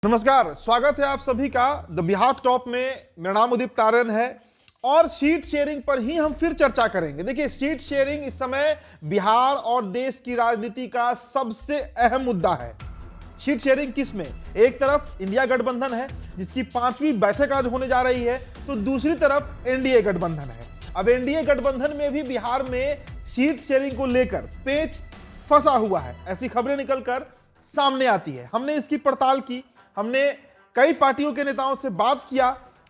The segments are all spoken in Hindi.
नमस्कार, स्वागत है आप सभी का द बिहार टॉप में। मेरा नाम उदित तारन है और सीट शेयरिंग पर ही हम फिर चर्चा करेंगे। देखिए, सीट शेयरिंग इस समय बिहार और देश की राजनीति का सबसे अहम मुद्दा है। सीट शेयरिंग किस में? एक तरफ इंडिया गठबंधन है जिसकी 5वीं बैठक आज होने जा रही है, तो दूसरी तरफ एनडीए गठबंधन है। अब एनडीए गठबंधन में भी बिहार में सीट शेयरिंग को लेकर पेच फंसा हुआ है, ऐसी खबरें निकलकर सामने आती है। हमने इसकी पड़ताल की, हमने कई पार्टियों के नेताओं से बात किया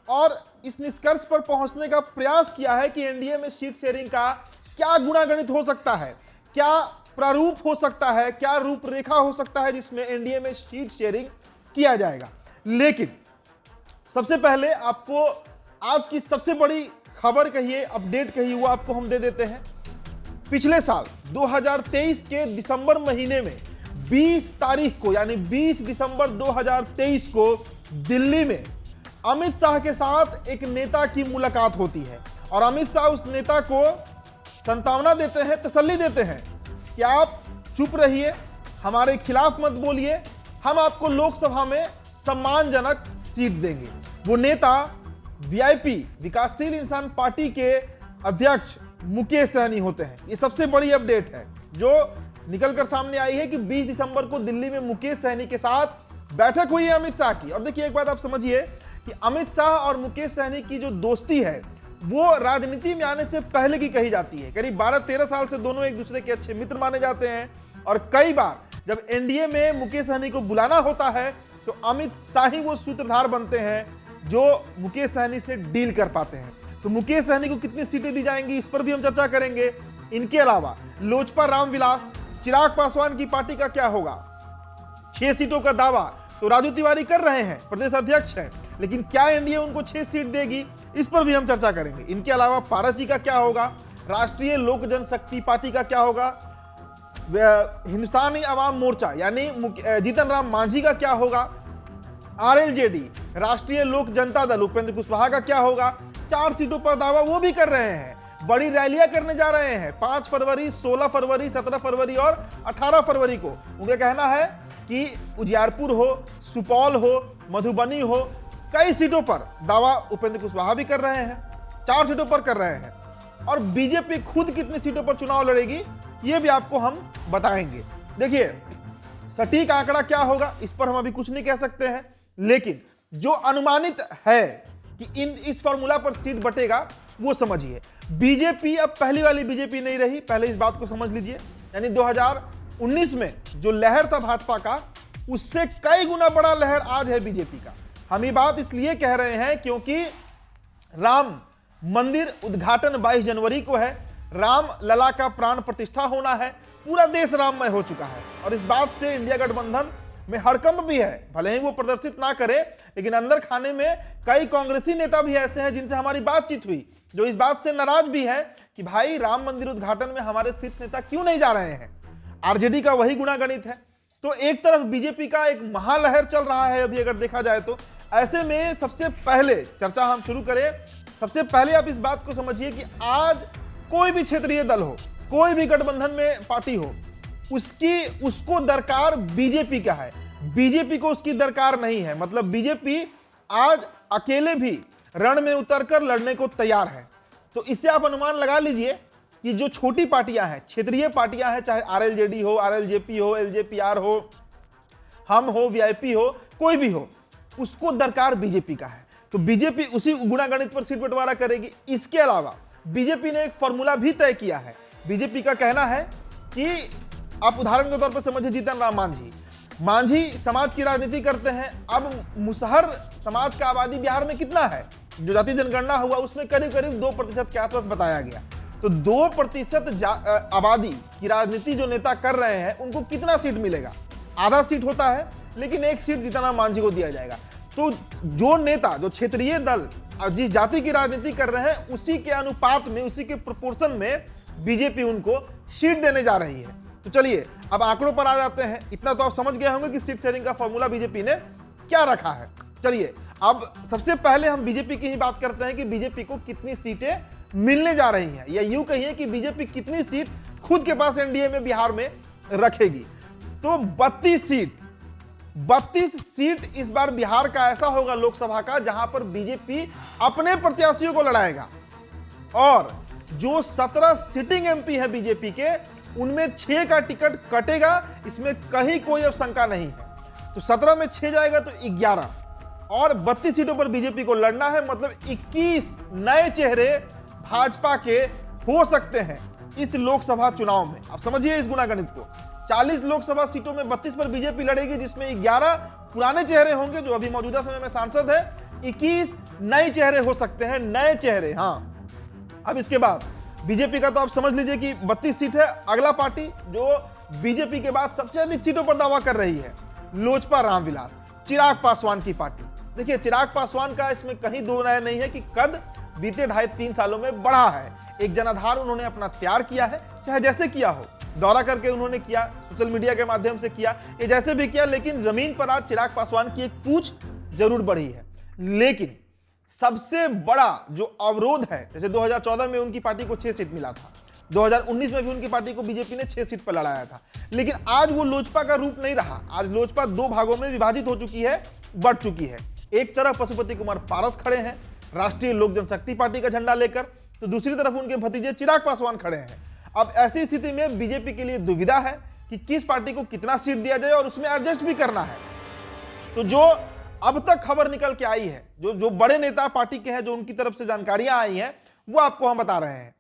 और इस निष्कर्ष पर पहुंचने का प्रयास किया है कि एनडीए में सीट शेयरिंग का क्या गुणागणित हो सकता है, क्या प्रारूप हो सकता है, क्या रूपरेखा हो सकता है जिसमें एनडीए में सीट शेयरिंग किया जाएगा। लेकिन सबसे पहले आपको आज की सबसे बड़ी खबर कहिए, अपडेट कहिए, वो आपको हम दे देते हैं। पिछले साल 2023 के दिसंबर महीने में 20 तारीख को, यानी 20 दिसंबर 2023 को दिल्ली में अमित शाह के साथ एक नेता की मुलाकात होती है और अमित शाह उस नेता को सांत्वना देते हैं, तसल्ली देते हैं कि आप चुप रहिए, हमारे खिलाफ मत बोलिए, हम आपको लोकसभा में सम्मानजनक सीट देंगे। वो नेता वीआईपी विकासशील इंसान पार्टी के अध्यक्ष मुकेश सहनी होते हैं। ये सबसे बड़ी अपडेट है जो निकलकर सामने आई है कि 20 दिसंबर को दिल्ली में मुकेश सहनी के साथ बैठक हुई है अमित शाह की। और देखिए, एक बात आप समझिए कि अमित शाह और मुकेश सहनी की जो दोस्ती है वो राजनीति में आने से पहले की कही जाती है। करीब 12-13 साल से दोनों एक दूसरे के अच्छे मित्र माने जाते हैं और कई बार जब एनडीए में मुकेश सहनी को बुलाना होता है तो अमित शाह ही वो सूत्रधार बनते हैं जो मुकेश सहनी से डील कर पाते हैं। तो मुकेश सहनी को कितनी सीटें दी जाएंगी, इस पर भी हम चर्चा करेंगे। इनके अलावा लोजपा रामविलास, चिराग पासवान की पार्टी का क्या होगा? 6 सीटों का दावा तो राजू तिवारी कर रहे हैं, प्रदेश अध्यक्ष हैं, लेकिन क्या एनडीए उनको 6 सीट देगी, इस पर भी हम चर्चा करेंगे। इनके अलावा पारस जी का क्या होगा? राष्ट्रीय लोक जनशक्ति पार्टी का क्या होगा? हिंदुस्तानी अवाम मोर्चा यानी जीतन राम मांझी का क्या होगा? आरएलजेडी राष्ट्रीय लोक जनता दल उपेंद्र कुशवाहा का क्या होगा? 4 सीटों पर दावा वो भी कर रहे हैं। बड़ी रैलियां करने जा रहे हैं 5 फरवरी, 16 फरवरी, 17 फरवरी और 18 फरवरी को। उनका कहना है कि उजियारपुर हो, सुपौल हो, मधुबनी हो, कई सीटों पर दावा उपेंद्र कुशवाहा भी कर रहे हैं, 4 सीटों पर कर रहे हैं। और बीजेपी खुद कितनी सीटों पर चुनाव लड़ेगी ये भी आपको हम बताएंगे। देखिए, सटीक आंकड़ा क्या होगा इस पर हम अभी कुछ नहीं कह सकते हैं, लेकिन जो अनुमानित है कि इस फॉर्मूला पर सीट बटेगा वो समझिए। बीजेपी अब पहली वाली बीजेपी नहीं रही, पहले इस बात को समझ लीजिए। यानी 2019 में जो लहर था भाजपा का, उससे कई गुना बड़ा लहर आज है बीजेपी का। हम ये बात इसलिए कह रहे हैं क्योंकि राम मंदिर उद्घाटन 22 जनवरी को है, राम लला का प्राण प्रतिष्ठा होना है, पूरा देश राममय हो चुका है। और इस बात से इंडिया गठबंधन में हड़कंप भी है, भले ही वो प्रदर्शित ना करे, लेकिन अंदर खाने में कई कांग्रेसी नेता भी ऐसे हैं जिनसे हमारी बातचीत हुई जो इस बात से नाराज भी है कि भाई राम मंदिर उद्घाटन में हमारे शीर्ष नेता क्यों नहीं जा रहे हैं। आरजेडी का वही गुणागणित है। तो एक तरफ बीजेपी का एक महालहर चल रहा है अभी अगर देखा जाए तो। ऐसे में सबसे पहले चर्चा हम शुरू करें, सबसे पहले आप इस बात को समझिए कि आज कोई भी क्षेत्रीय दल हो, कोई भी गठबंधन में पार्टी हो, उसको दरकार बीजेपी का है, बीजेपी को उसकी दरकार नहीं है। मतलब बीजेपी आज अकेले भी रण में उतरकर लड़ने को तैयार है। तो इससे आप अनुमान लगा लीजिए कि जो छोटी पार्टियां हैं, क्षेत्रीय पार्टियां हैं, चाहे आरएलजेडी हो, आरएलजेपी हो, एलजेपीआर हो, हम हो, वीआईपी हो, कोई भी हो, उसको दरकार बीजेपी का है। तो बीजेपी उसी गुणागणित पर सीट बंटवारा करेगी। इसके अलावा बीजेपी ने एक फॉर्मूला भी तय किया है। बीजेपी का कहना है कि आप उदाहरण के तौर पर समझिए, जीतन राम मांझी समाज की राजनीति करते हैं। अब मुसहर समाज का आबादी बिहार में कितना है? जो जाति जनगणना हुआ उसमें करीब करीब 2% के आसपास बताया गया। तो 2% आबादी की राजनीति जो नेता कर रहे हैं उनको कितना सीट मिलेगा? आधा सीट होता है, लेकिन 1 सीट जीतन राम मांझी को दिया जाएगा। तो जो नेता, जो क्षेत्रीय दल जिस जाति की राजनीति कर रहे हैं उसी के अनुपात में, उसी के प्रोपोर्शन में बीजेपी उनको सीट देने जा रही है। तो चलिए अब आंकड़ों पर आ जाते हैं। इतना तो आप समझ गए होंगे कि सीट शेयरिंग का फॉर्मूला बीजेपी ने क्या रखा है। चलिए अब सबसे पहले हम बीजेपी की ही बात करते हैं कि बीजेपी को कितनी सीटें मिलने जा रही हैं, या यूं कहिए कि बीजेपी कितनी सीट खुद के पास एनडीए में बिहार में रखेगी। तो 32 सीट 32 सीट इस बार बिहार का ऐसा होगा लोकसभा का जहां पर बीजेपी अपने प्रत्याशियों को लड़ाएगा, और जो 17 सिटिंग एमपी है बीजेपी के, उनमें 6 का टिकट कटेगा, इसमें कहीं कोई अब शंका नहीं है। तो 17 में 6 जाएगा तो 11, और 32 सीटों पर बीजेपी को लड़ना है, मतलब 21 नए चेहरे भाजपा के हो सकते हैं इस लोकसभा चुनाव में। आप समझिए इस गुणागणित को। 40 लोकसभा सीटों में 32 पर बीजेपी लड़ेगी, जिसमें 11 पुराने चेहरे होंगे जो अभी मौजूदा समय में सांसद है, 21 नए चेहरे हो सकते हैं, नए चेहरे। हाँ, अब इसके बाद बीजेपी का तो आप समझ लीजिए कि 32 सीट है। अगला पार्टी जो बीजेपी के बाद सबसे अधिक सीटों पर दावा कर रही है, लोजपा रामविलास, चिराग पासवान की पार्टी। देखिए, चिराग पासवान का इसमें कहीं दो राय नहीं है कि कद बीते 2.5-3 सालों में बढ़ा है। एक जनाधार उन्होंने अपना तैयार किया है, चाहे जैसे किया हो, दौरा करके उन्होंने किया, सोशल मीडिया के माध्यम से किया, ये जैसे भी किया, लेकिन जमीन पर आज चिराग पासवान की एक पूछ जरूर बढ़ी है। लेकिन सबसे बड़ा जो अवरोध है, जैसे 2014 में उनकी पार्टी को 6 सीट मिला था, 2019 में भी उनकी पार्टी को बीजेपी ने 6 सीट पर लड़ाया था, लेकिन आज वो लोजपा का रूप नहीं रहा। आज लोजपा 2 भागों में विभाजित हो चुकी है, बढ़ चुकी है। एक तरफ पशुपति कुमार पारस खड़े हैं राष्ट्रीय लोक जनशक्ति पार्टी का झंडा लेकर, तो दूसरी तरफ उनके भतीजे चिराग पासवान खड़े हैं। अब ऐसी स्थिति में बीजेपी के लिए दुविधा है कि किस पार्टी को कितना सीट दिया जाए, और उसमें एडजस्ट भी करना है। तो जो अब तक खबर निकल के आई है, जो बड़े नेता पार्टी के हैं, जो उनकी तरफ से जानकारियां आई हैं, वो आपको हम बता रहे हैं।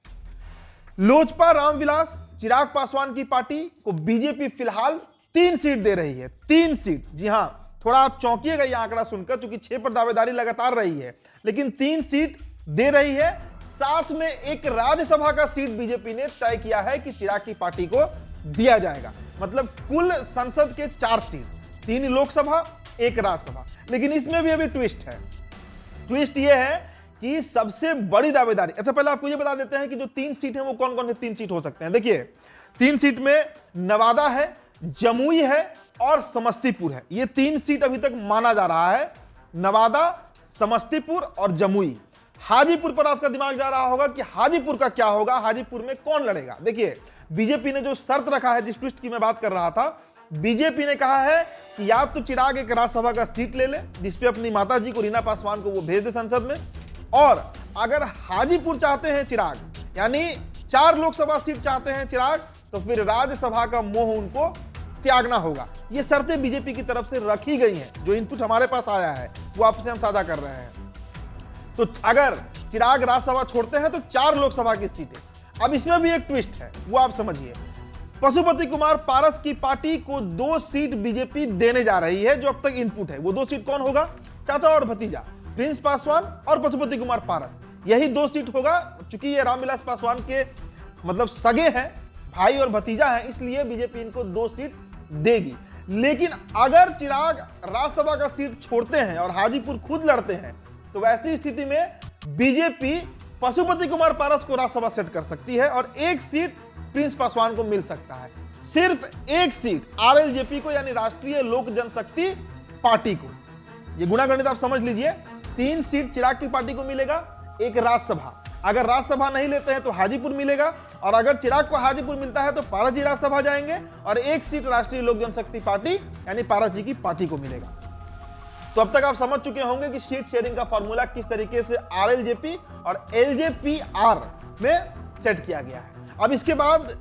लोजपा रामविलास चिराग पासवान की पार्टी को बीजेपी फिलहाल 3 सीट दे रही है। 3 सीट, जी हां, थोड़ा आप चौंकिएगा यह आंकड़ा सुनकर, क्योंकि 6 पर दावेदारी लगातार रही है, लेकिन 3 सीट दे रही है। साथ में एक राज्यसभा का सीट बीजेपी ने तय किया है कि चिराग की पार्टी को दिया जाएगा। मतलब कुल संसद के 4 सीट, 3 लोकसभा, 1 राज्यसभा। लेकिन इसमें भी अभी ट्विस्ट है। ट्विस्ट यह है कि सबसे बड़ी दावेदारी, अच्छा पहले आपको यह बता देते हैं कि जो 3 सीट है वो कौन कौन से 3 सीट हो सकते हैं। देखिए, 3 सीट में नवादा है, जमुई है और समस्तीपुर है। ये 3 सीट अभी तक माना जा रहा है, नवादा, समस्तीपुर और जमुई। हाजीपुर पर आपका दिमाग जा रहा होगा कि हाजीपुर का क्या होगा, हाजीपुर में कौन लड़ेगा। देखिए, बीजेपी ने जो शर्त रखा है, जिस ट्विस्ट की मैं बात कर रहा था, बीजेपी ने कहा है कि या तो चिराग एक राज्यसभा का सीट ले ले, जिसपे अपनी माताजी को, रीना पासवान को, वो भेज दे संसद में, और अगर हाजीपुर चाहते हैं चिराग, यानी 4 लोकसभा सीट चाहते हैं चिराग, तो फिर राज्यसभा का मोह उनको त्यागना होगा। ये शर्तें बीजेपी की तरफ से रखी गई हैं। जो इनपुट हमारे पास आया है वो आपसे हम साझा कर रहे हैं। तो अगर चिराग राज्यसभा छोड़ते हैं तो 4 लोकसभा की सीटें। अब इसमें भी एक ट्विस्ट है, वो आप समझिए। पशुपति कुमार पारस की पार्टी को 2 सीट बीजेपी देने जा रही है, जो अब तक इनपुट है। वो 2 सीट कौन होगा? चाचा और भतीजा, प्रिंस पासवान और पशुपति कुमार पारस, यही 2 सीट होगा। चूंकि ये रामविलास पासवान के मतलब सगे हैं, भाई और भतीजा हैं, इसलिए बीजेपी इनको 2 सीट देगी। लेकिन अगर चिराग राज्यसभा का सीट छोड़ते हैं और हाजीपुर खुद लड़ते हैं, तो वैसी स्थिति में बीजेपी पशुपति कुमार पारस को राज्यसभा सेट कर सकती है और 1 सीट प्रिंस पासवान को मिल सकता है। सिर्फ 1 सीट आरएलजेपी को, यानी राष्ट्रीय लोक जनशक्ति पार्टी को। ये गुणागणित आप समझ लीजिए। 3 सीट चिराग की पार्टी को मिलेगा, 1 राज्यसभा। अगर राज्यसभा नहीं लेते हैं तो हाजीपुर मिलेगा, और अगर चिराग को हाजीपुर मिलता है तो पारस जी राज्यसभा जाएंगे, और 1 सीट राष्ट्रीय लोक जनशक्ति पार्टी यानी पारस जी की पार्टी को मिलेगा। तो अब तक आप समझ चुके होंगे कि सीट शेयरिंग का फॉर्मूला किस तरीके से आरएलजेपी और एलजेपीआर में सेट किया गया है। अब इसके बाद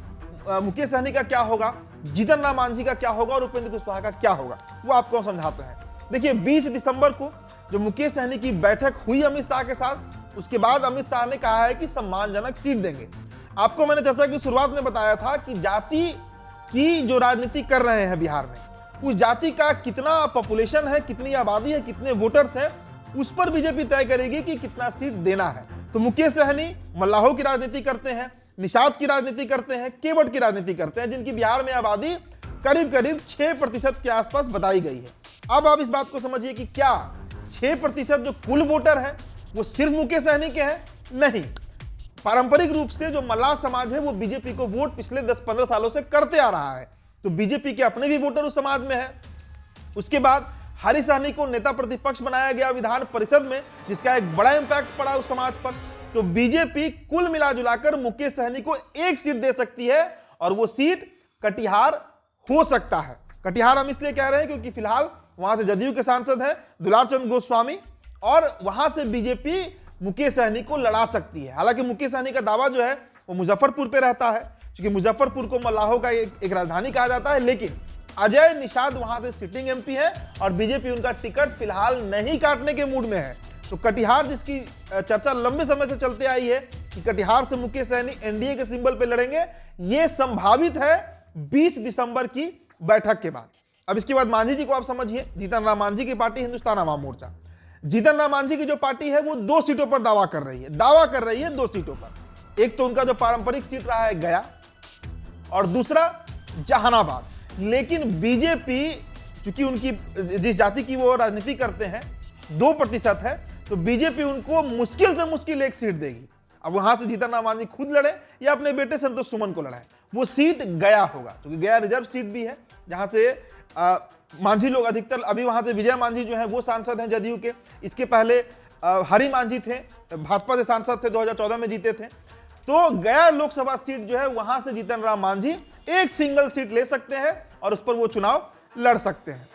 मुकेश सहनी का क्या होगा, जीतन राम मांझी का क्या होगा और उपेंद्र कुशवाहा का क्या होगा, वो आपको समझाते हैं। देखिए, 20 दिसंबर को जो मुकेश सहनी की बैठक हुई अमित शाह के साथ, उसके बाद अमित शाह ने कहा है कि सम्मानजनक सीट देंगे। आपको मैंने चर्चा की शुरुआत में बताया था कि जाति की जो राजनीति कर रहे हैं बिहार में, उस जाति का कितना पॉपुलेशन है, कितनी आबादी है, कितने वोटर्स हैं, उस पर बीजेपी तय करेगी कि कितना सीट देना है। तो मुकेश सहनी मल्लाहों की राजनीति करते हैं, निषाद की राजनीति करते हैं, केवट की राजनीति करते हैं, जिनकी बिहार में आबादी करीब करीब 6% के आसपास बताई गई है। अब आप इस बात को समझिए कि क्या 6% जो कुल वोटर है वो सिर्फ मुकेश सहनी के हैं? नहीं, पारंपरिक रूप से जो मल्लाह समाज है वो बीजेपी को वोट पिछले 10-15 सालों से करते आ रहा है, तो बीजेपी के अपने भी वोटर उस समाज में है। उसके बाद हरीश सहनी को नेता प्रतिपक्ष बनाया गया विधान परिषद में, जिसका एक बड़ा इंपैक्ट पड़ा उस समाज पर। तो बीजेपी कुल मिलाजुलाकर मुकेश सहनी को 1 सीट दे सकती है, और वो सीट कटिहार हो सकता है। कटिहार हम इसलिए कह रहे हैं क्योंकि फिलहाल वहां से जदयू के सांसद हैं दुलार चंद गोस्वामी, और वहां से बीजेपी मुकेश सहनी को लड़ा सकती है। हालांकि मुकेश सहनी का दावा जो है वो मुजफ्फरपुर पे रहता है, क्योंकि मुजफ्फरपुर को मल्लाहों का एक राजधानी कहा जाता है, लेकिन अजय निषाद वहां से सिटिंग एमपी है और बीजेपी उनका टिकट फिलहाल नहीं काटने के मूड में है। तो कटिहार, जिसकी चर्चा लंबे समय से चलते आई है कि कटिहार से मुकेश सहनी एनडीए के सिंबल पे लड़ेंगे, यह संभावित है 20 दिसंबर की बैठक के बाद। अब इसके बाद मांझी जी को आप समझिए, जीतन राम मांझी की पार्टी हिंदुस्तान अवाम मोर्चा। जीतन राम मांझी की जो पार्टी है वो 2 सीटों पर दावा कर रही है 2 सीटों पर। एक तो उनका जो पारंपरिक सीट रहा है गया, और दूसरा जहानाबाद। लेकिन बीजेपी, चूंकि उनकी जिस जाति की वो राजनीति करते हैं 2% है, तो बीजेपी उनको मुश्किल से मुश्किल 1 सीट देगी। अब वहां से जीतन राम मांझी खुद लड़े या अपने बेटे संतोष सुमन को लड़ाए, वो सीट गया होगा, क्योंकि गया रिजर्व सीट भी है, जहां से मांझी लोग अधिकतर, अभी वहां से विजय मांझी जो है वो सांसद हैं जदयू के। इसके पहले हरि मांझी थे, भाजपा से सांसद थे, 2014 में जीते थे। तो गया लोकसभा सीट जो है वहां से जीतन राम मांझी एक सिंगल सीट ले सकते हैं और उस पर वो चुनाव लड़ सकते हैं।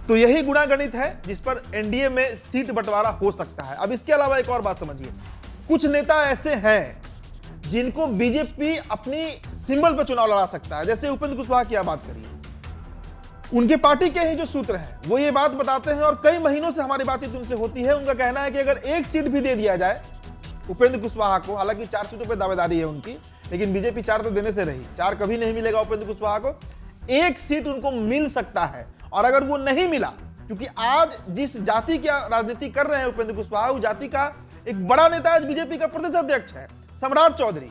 तो यही गुणागणित है जिस पर एनडीए में सीट बंटवारा हो सकता है। अब इसके अलावा एक और बात समझिए, कुछ नेता ऐसे हैं जिनको बीजेपी अपनी सिंबल पर चुनाव लड़ा सकता है। जैसे उपेंद्र कुशवाहा की आप बात करिए, उनके पार्टी के ही जो सूत्र हैं वो ये बात बताते हैं, और कई महीनों से हमारी बातचीत उनसे होती है। उनका कहना है कि अगर 1 सीट भी दे दिया जाए उपेंद्र कुशवाहा को, हालांकि 4 सीटों पर दावेदारी है उनकी, लेकिन बीजेपी 4 तो देने से रही, 4 कभी नहीं मिलेगा उपेंद्र कुशवाहा को। 1 सीट उनको मिल सकता है, और अगर वो नहीं मिला, क्योंकि आज जिस जाति की राजनीति कर रहे हैं उपेंद्र कुशवाहा, उस जाति का एक बड़ा नेता आज बीजेपी का प्रदेश अध्यक्ष है, सम्राट चौधरी,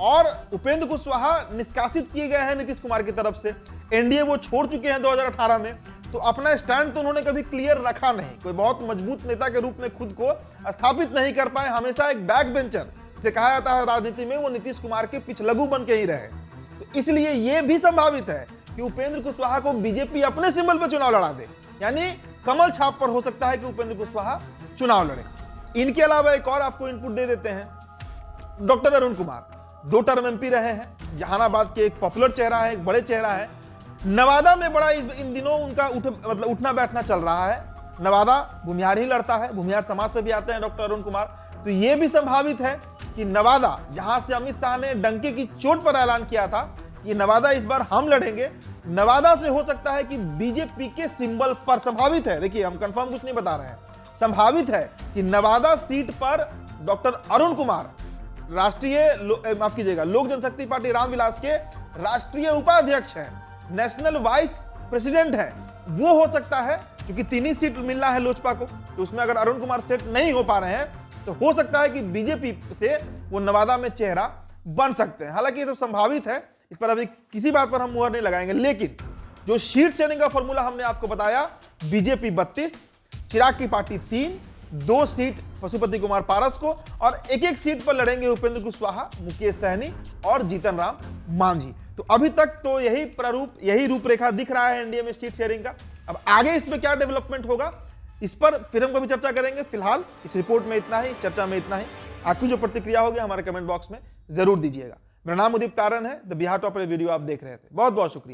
और उपेंद्र कुशवाहा निष्कासित किए गए हैं नीतीश कुमार की तरफ से। एनडीए वो छोड़ चुके हैं 2018 में, तो अपना स्टैंड तो उन्होंने कभी क्लियर रखा नहीं, कोई बहुत मजबूत नेता के रूप में खुद को स्थापित नहीं कर पाए। हमेशा एक बैक बेंचर, जिसे कहा जाता है राजनीति में, वो नीतीश कुमार के पिछलगू बन के ही रहे। तो इसलिए यह भी संभावित है कि उपेंद्र कुशवाहा को बीजेपी अपने सिंबल पर चुनाव लड़ा दे, यानी कमल छाप पर हो सकता है कि उपेंद्र कुशवाहा चुनाव लड़े। इनके अलावा एक और आपको इनपुट दे देते हैं, doctor Arun Kumar 2 term MP रहे हैं, जहानाबाद के एक पॉपुलर चेहरा है, एक बड़े चेहरा है। नवादा में बड़ा इन दिनों उनका उठना बैठना चल रहा है। नवादा भूमिहार ही लड़ता है, भूमिहार समाज से भी आते हैं डॉक्टर अरुण कुमार। तो यह भी संभावित है कि नवादा, जहां से अमित शाह ने डंके की चोट पर ऐलान किया था कि नवादा इस बार हम लड़ेंगे, नवादा से हो सकता है कि बीजेपी के सिंबल पर, संभावित है, देखिए हम कंफर्म कुछ नहीं बता रहे हैं, संभावित है कि नवादा सीट पर डॉक्टर अरुण कुमार, माफ कीजिएगा, लोक जनशक्ति पार्टी रामविलास के राष्ट्रीय उपाध्यक्ष हैं, नेशनल वाइस प्रेसिडेंट है, वो हो सकता है। क्योंकि 3 ही सीट मिलना है लोजपा को, तो उसमें अगर अरुण कुमार सेट नहीं हो पा रहे हैं, तो हो सकता है कि बीजेपी से वो नवादा में चेहरा बन सकते हैं। हालांकि ये सब संभावित है, इस पर अभी किसी बात पर हम मुहर नहीं लगाएंगे, लेकिन जो सीट शेयरिंग का फॉर्मूला हमने आपको बताया, बीजेपी 32, चिराग की पार्टी 3, 2 सीट पशुपति कुमार पारस को, और 1-1 सीट पर लड़ेंगे उपेंद्र कुशवाहा, मुकेश सहनी और जीतन राम मांझी। तो अभी तक तो यही रूपरेखा दिख रहा है एनडीए में सीट शेयरिंग का। अब आगे इसमें क्या डेवलपमेंट होगा, इस पर फिर हम कभी चर्चा करेंगे। फिलहाल इस रिपोर्ट में इतना ही, चर्चा में इतना ही। आपकी जो प्रतिक्रिया होगी हमारे कमेंट बॉक्स में जरूर दीजिएगा। मेरा नाम उदीप तारन है, द बिहार टॉपर वीडियो आप देख रहे थे। बहुत बहुत शुक्रिया।